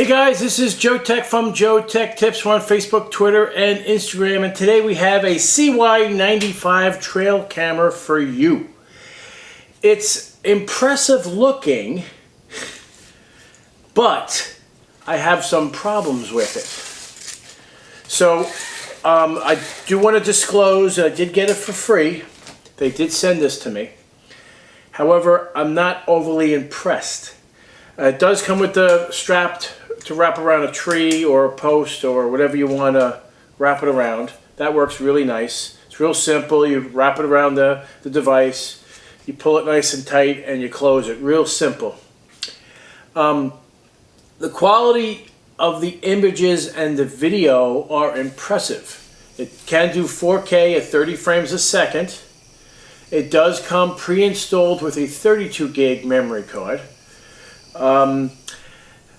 Hey guys, this is Joe Tech from JoeteckTips. We're on Facebook, Twitter, and Instagram, and today we have a CY95 trail camera for you. It's impressive looking, but I have some problems with it. So I do want to disclose I did get it for free. They did send this to me. However, I'm not overly impressed. It does come with the strap to wrap around a tree or a post or whatever you want to wrap it around. That works really nice. It's real simple. You wrap it around the device, you pull it nice and tight, and you close it. Real simple. The quality of the images and the video are impressive. It can do 4K at 30 frames a second. It does come pre-installed with a 32 gig memory card.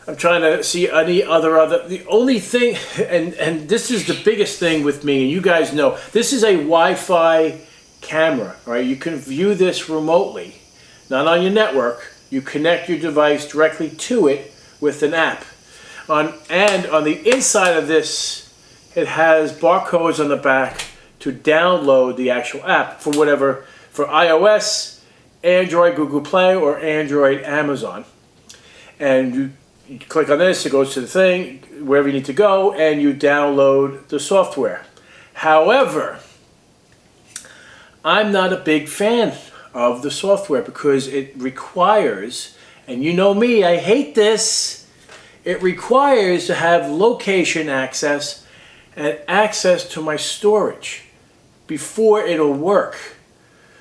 I'm trying to see any other. The only thing, and this is the biggest thing with me, and you guys know, this is a Wi-Fi camera, right? You can view this remotely, not on your network. You connect your device directly to it with an app. And on the inside of this, it has barcodes on the back to download the actual app for whatever, for iOS, Android, Google Play, or Android, Amazon. And you click on this, it goes to the thing, wherever you need to go, and you download the software. However, I'm not a big fan of the software because it requires, and you know me, I hate this, it requires to have location access and access to my storage before it'll work.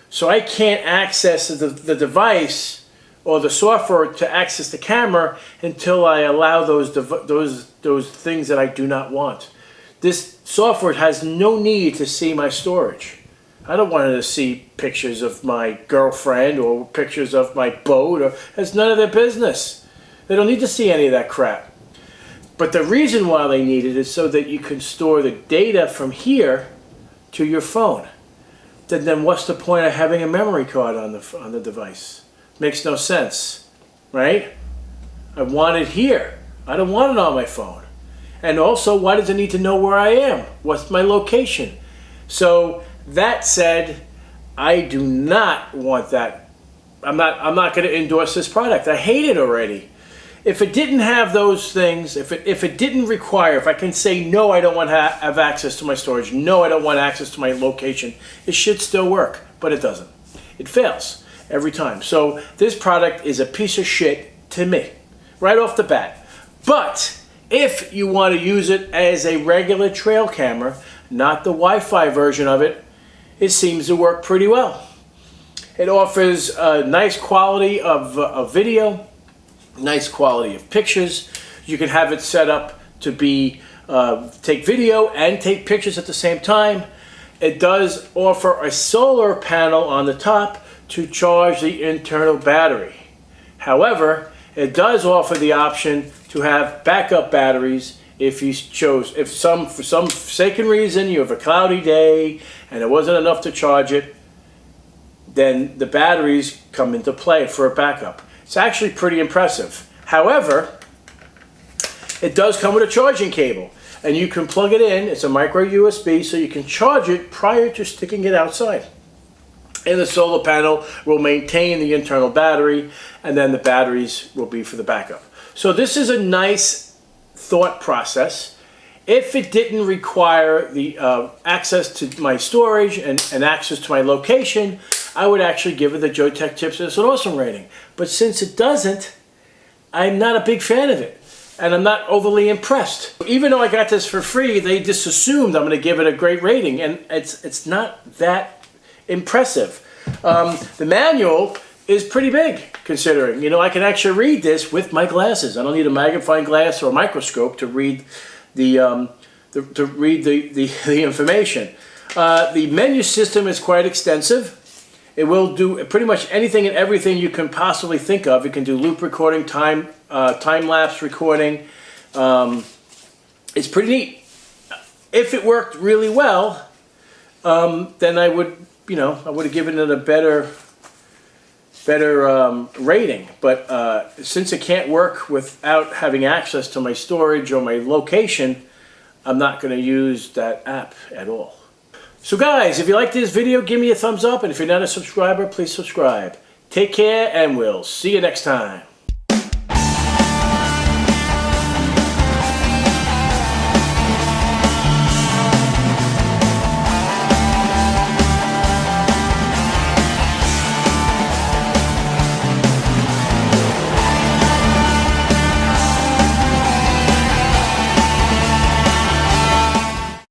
So I can't access the device or the software to access the camera until I allow those things that I do not want. This software has no need to see my storage. I don't want it to see pictures of my girlfriend or pictures of my boat. It's none of their business. They don't need to see any of that crap. But the reason why they need it is so that you can store the data from here to your phone. Then what's the point of having a memory card on the device? Makes no sense, right? I want it here. I don't want it on my phone. And also, why does it need to know where I am? What's my location? So that said, I do not want that. I'm not going to endorse this product. I hate it already. If it didn't have those things, if it didn't require, if I can say no, I don't want to have access to my storage, no, I don't want access to my location, it should still work, but it doesn't. It fails every time. So this product is a piece of shit to me, right off the bat. But if you want to use it as a regular trail camera, not the Wi-Fi version of it, it seems to work pretty well. It offers a nice quality of video, nice quality of pictures. You can have it set up to be take video and take pictures at the same time. It does offer a solar panel on the top to charge the internal battery. However, it does offer the option to have backup batteries if you chose. If for some forsaken reason you have a cloudy day and it wasn't enough to charge it, then the batteries come into play for a backup. It's actually pretty impressive. However, it does come with a charging cable, and you can plug it in. It's a micro USB, so you can charge it prior to sticking it outside. And the solar panel will maintain the internal battery, and then the batteries will be for the backup. So this is a nice thought process. If it didn't require the access to my storage and access to my location, I would actually give it the JoeteckTips as an awesome rating. But since it doesn't, I'm not a big fan of it, and I'm not overly impressed. Even though I got this for free, they just assumed I'm going to give it a great rating, and it's not that impressive. The manual is pretty big, considering. You know, I can actually read this with my glasses. I don't need a magnifying glass or a microscope to read the information. The menu system is quite extensive. It will do pretty much anything and everything you can possibly think of. It can do loop recording, time-lapse recording. It's pretty neat. If it worked really well, then I would have given it a better rating. But since it can't work without having access to my storage or my location, I'm not going to use that app at all. So guys, if you like this video, give me a thumbs up, and if you're not a subscriber, please subscribe. Take care, and we'll see you next time.